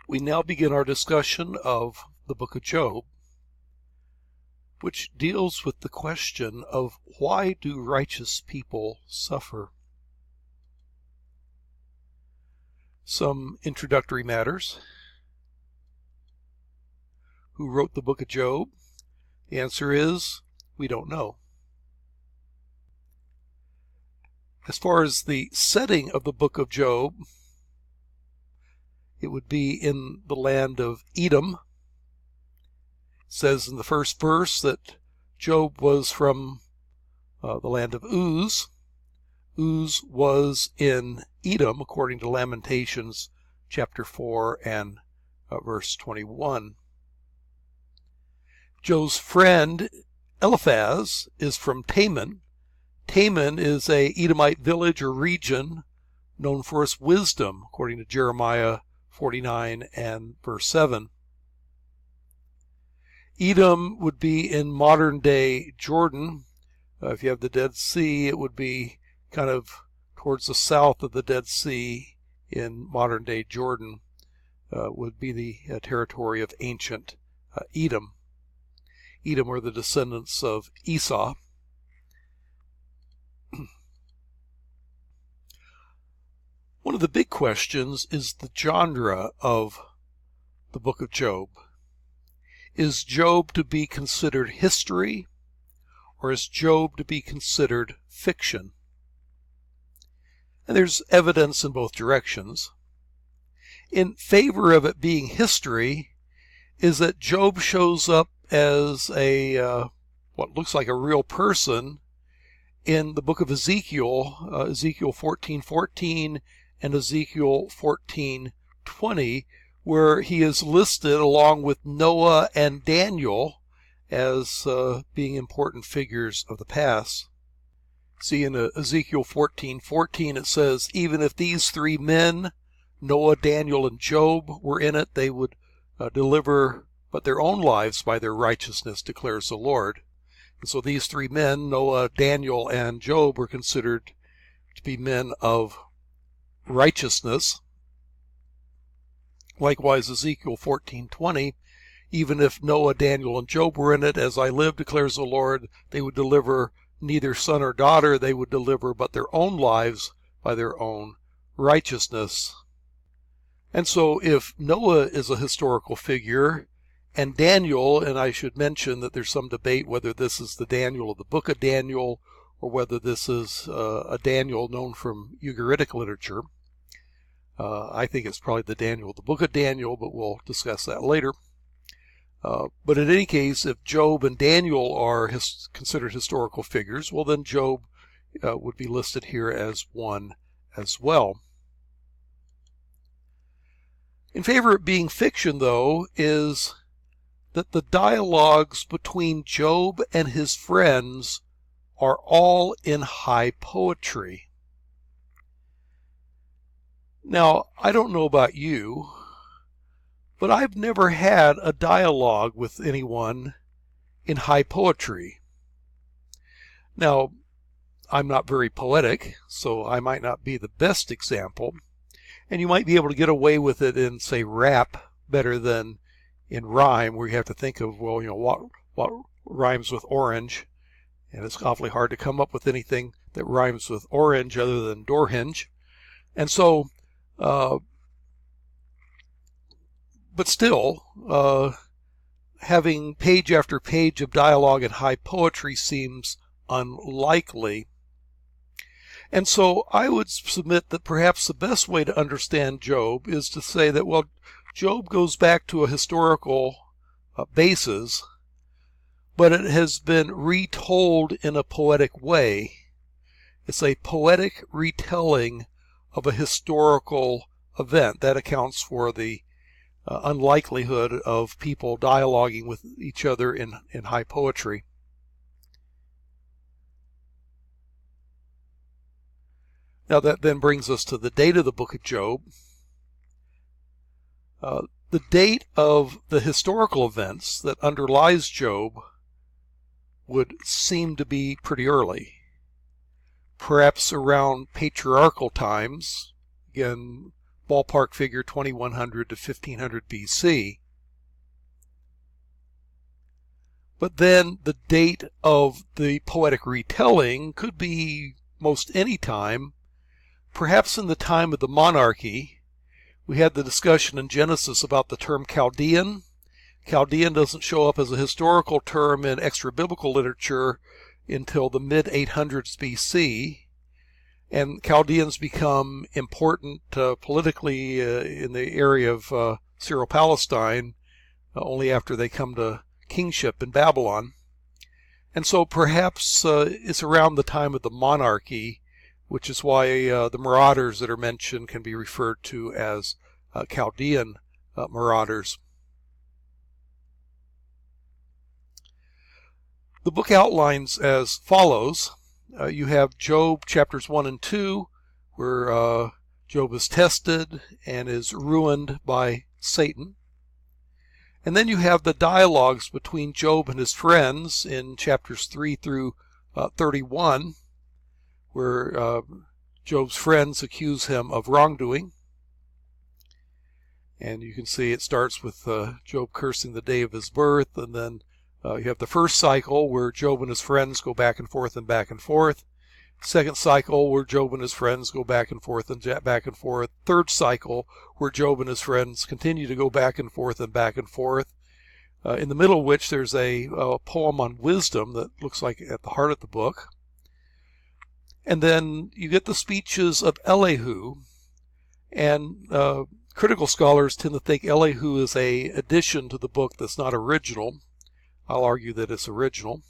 We now begin our discussion of the book of Job, which deals with the question of why do righteous people suffer? Some introductory matters. Who wrote the book of Job? The answer is, we don't know. As far as the setting of the book of Job, it would be in the land of Edom. It says in the first verse that Job was from the land of Uz. Uz was in Edom, according to Lamentations chapter 4 and verse 21. Job's friend Eliphaz is from Teman. Teman is a Edomite village or region known for its wisdom, according to Jeremiah 49 and verse 7. Edom would be in modern-day Jordan. If you have the Dead Sea, it would be kind of towards the south of the Dead Sea in modern-day Jordan, would be the territory of ancient Edom. Edom were the descendants of Esau. One of the big questions is the genre of the book of Job. Is Job to be considered history, or is Job to be considered fiction? And there's evidence in both directions. In favor of it being history is that Job shows up as a what looks like a real person in the book of Ezekiel, Ezekiel 14:14 and Ezekiel 14:20, where he is listed along with Noah and Daniel as being important figures of the past. See, in Ezekiel 14:14 it says, even if these three men, Noah, Daniel, and Job, were in it, they would deliver but their own lives by their righteousness, declares the Lord. And so these three men, Noah, Daniel, and Job, were considered to be men of righteousness. Likewise, Ezekiel 14:20, even if Noah, Daniel, and Job were in it, as I live, declares the Lord, they would deliver neither son or daughter, they would deliver but their own lives by their own righteousness. And so if Noah is a historical figure, and Daniel, and I should mention that there's some debate whether this is the Daniel of the book of Daniel, or whether this is a Daniel known from Ugaritic literature. I think it's probably the Daniel of the book of Daniel, but we'll discuss that later. But in any case, if Job and Daniel are considered historical figures, well then Job would be listed here as one as well. In favor of being fiction, though, is that the dialogues between Job and his friends are all in high poetry. Now, I don't know about you, but I've never had a dialogue with anyone in high poetry. Now, I'm not very poetic, so I might not be the best example, and you might be able to get away with it in, say, rap better than in rhyme, where you have to think of, well, you know, what rhymes with orange, and it's awfully hard to come up with anything that rhymes with orange other than door hinge. And so, but still, having page after page of dialogue in high poetry seems unlikely. And so I would submit that perhaps the best way to understand Job is to say that, well, Job goes back to a historical basis, but it has been retold in a poetic way. It's a poetic retelling of a historical event. That accounts for the unlikelihood of people dialoguing with each other in high poetry. Now that then brings us to the date of the book of Job. The date of the historical events that underlies Job would seem to be pretty early, perhaps around patriarchal times, again ballpark figure 2100 to 1500 BC. But then the date of the poetic retelling could be most any time, perhaps in the time of the monarchy. We had the discussion in Genesis about the term Chaldean. Chaldean doesn't show up as a historical term in extra-biblical literature until the mid-800s BC. And Chaldeans become important politically in the area of Syro-Palestine only after they come to kingship in Babylon. And so perhaps it's around the time of the monarchy, which is why the marauders that are mentioned can be referred to as Chaldean marauders. The book outlines as follows. You have Job chapters 1 and 2, where Job is tested and is ruined by Satan. And then you have the dialogues between Job and his friends in chapters 3 through 31, where Job's friends accuse him of wrongdoing. And you can see it starts with Job cursing the day of his birth, and then you have the first cycle where Job and his friends go back and forth and back and forth. Second cycle where Job and his friends go back and forth and back and forth. Third cycle where Job and his friends continue to go back and forth and back and forth. In the middle of which there's a poem on wisdom that looks like at the heart of the book. And then you get the speeches of Elihu, and critical scholars tend to think Elihu is an addition to the book that's not original. I'll argue that it's original.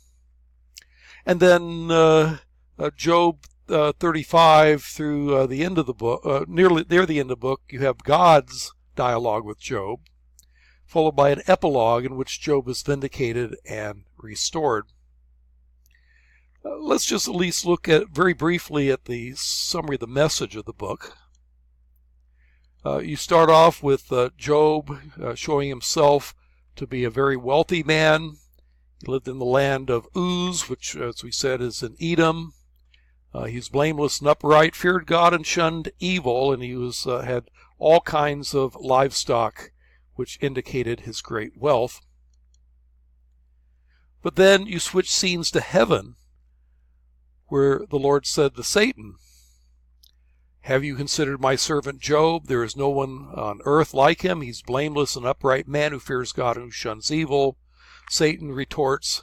And then Job 35 through the end of the book, near the end of the book, you have God's dialogue with Job, followed by an epilogue in which Job is vindicated and restored. Let's just at least look at very briefly at the summary of the message of the book. You start off with Job showing himself to be a very wealthy man. He lived in the land of Uz, which, as we said, is in Edom. He's blameless and upright, feared God and shunned evil, and he had all kinds of livestock, which indicated his great wealth. But then you switch scenes to heaven, where the Lord said to Satan, "Have you considered my servant Job? There is no one on earth like him. He's blameless and upright man who fears God and who shuns evil." Satan retorts,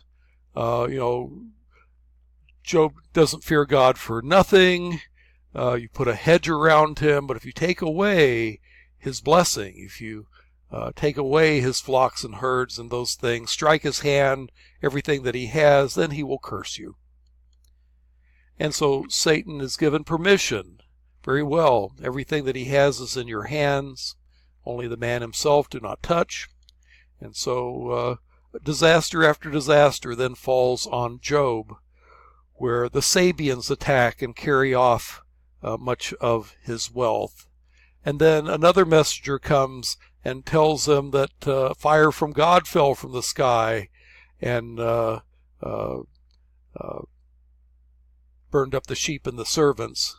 Job doesn't fear God for nothing. You put a hedge around him, but if you take away his blessing, if you take away his flocks and herds and those things, strike his hand, everything that he has, then he will curse you. And so Satan is given permission. Very well, everything that he has is in your hands. Only the man himself do not touch. And so disaster after disaster then falls on Job, where the Sabians attack and carry off much of his wealth. And then another messenger comes and tells him that fire from God fell from the sky and burned up the sheep and the servants.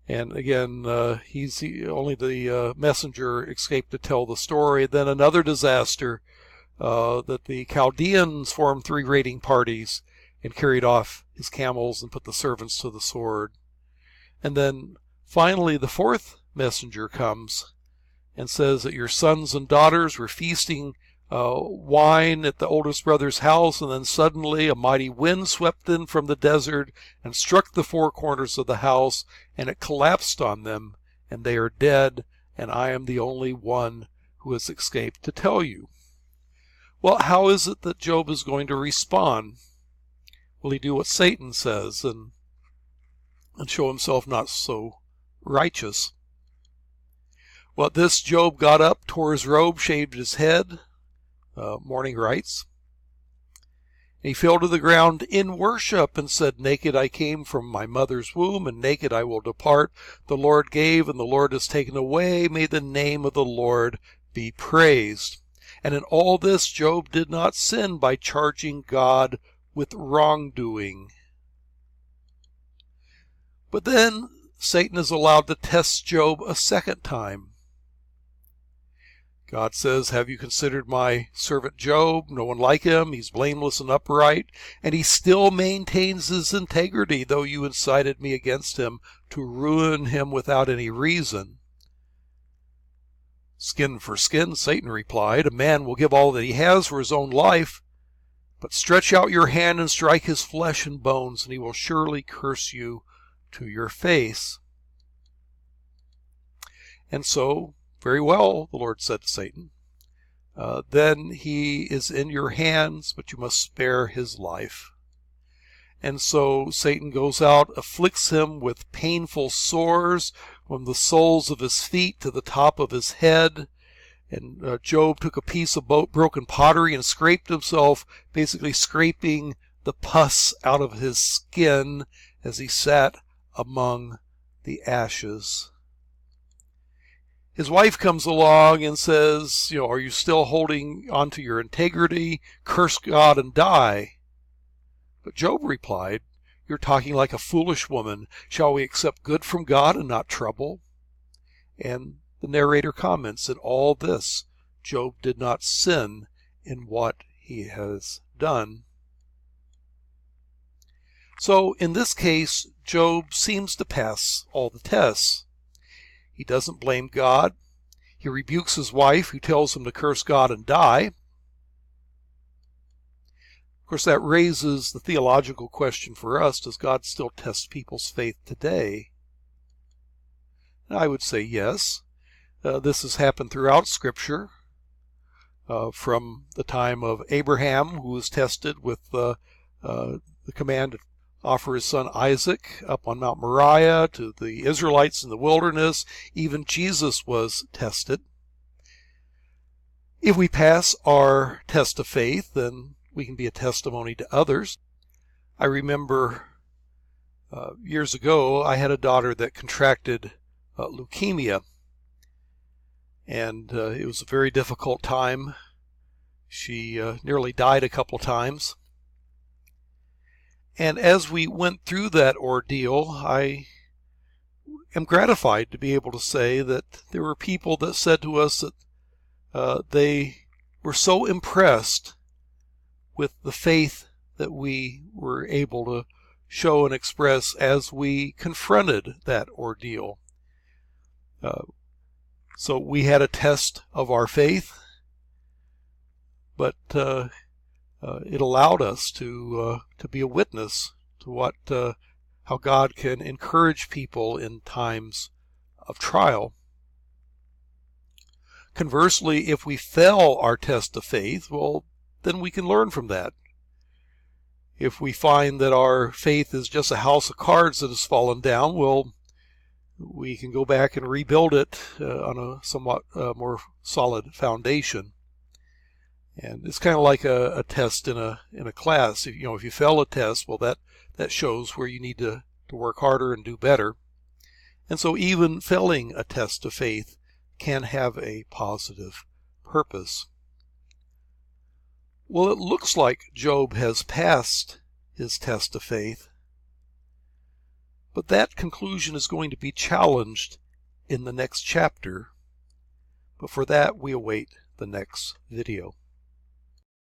And again, only the messenger escaped to tell the story. Then another disaster, that the Chaldeans formed 3 raiding parties and carried off his camels and put the servants to the sword. And then finally the fourth messenger comes and says that your sons and daughters were feasting wine at the oldest brother's house, and then suddenly a mighty wind swept in from the desert and struck the 4 corners of the house, and it collapsed on them, and they are dead, and I am the only one who has escaped to tell you. Well, how is it that Job is going to respond? Will he do what Satan says and show himself not so righteous? Well, at this, Job got up, tore his robe, shaved his head, mourning rites. He fell to the ground in worship and said, "Naked I came from my mother's womb, and naked I will depart. The Lord gave, and the Lord has taken away. May the name of the Lord be praised." And in all this, Job did not sin by charging God with wrongdoing. But then Satan is allowed to test Job a second time. God says, have you considered my servant Job? No one like him. He's blameless and upright, and he still maintains his integrity, though you incited me against him to ruin him without any reason. Skin for skin, Satan replied. A man will give all that he has for his own life, but stretch out your hand and strike his flesh and bones, and he will surely curse you to your face. And so, very well, the Lord said to Satan, then he is in your hands, but you must spare his life. And so Satan goes out, afflicts him with painful sores from the soles of his feet to the top of his head. And Job took a piece of broken pottery and scraped himself, basically scraping the pus out of his skin as he sat among the ashes. His wife comes along and says, are you still holding on to your integrity? Curse God and die. But Job replied, you're talking like a foolish woman. Shall we accept good from God and not trouble? And the narrator comments, in all this, Job did not sin in what he has done. So in this case, Job seems to pass all the tests. He doesn't blame God. He rebukes his wife, who tells him to curse God and die. Of course, that raises the theological question for us, does God still test people's faith today? And I would say yes. This has happened throughout Scripture, from the time of Abraham, who was tested with the command to offer his son Isaac up on Mount Moriah, to the Israelites in the wilderness. Even Jesus was tested. If we pass our test of faith, then we can be a testimony to others. I remember years ago, I had a daughter that contracted leukemia, and it was a very difficult time. She nearly died a couple times. And as we went through that ordeal, I am gratified to be able to say that there were people that said to us that they were so impressed with the faith that we were able to show and express as we confronted that ordeal. So we had a test of our faith, but it allowed us to be a witness to how God can encourage people in times of trial. Conversely, if we fail our test of faith, well, then we can learn from that. If we find that our faith is just a house of cards that has fallen down, well, we can go back and rebuild it on a somewhat more solid foundation. And it's kind of like a test in a class. If you fail a test, well, that shows where you need to work harder and do better. And so even failing a test of faith can have a positive purpose. Well, it looks like Job has passed his test of faith, but that conclusion is going to be challenged in the next chapter. But for that, we await the next video.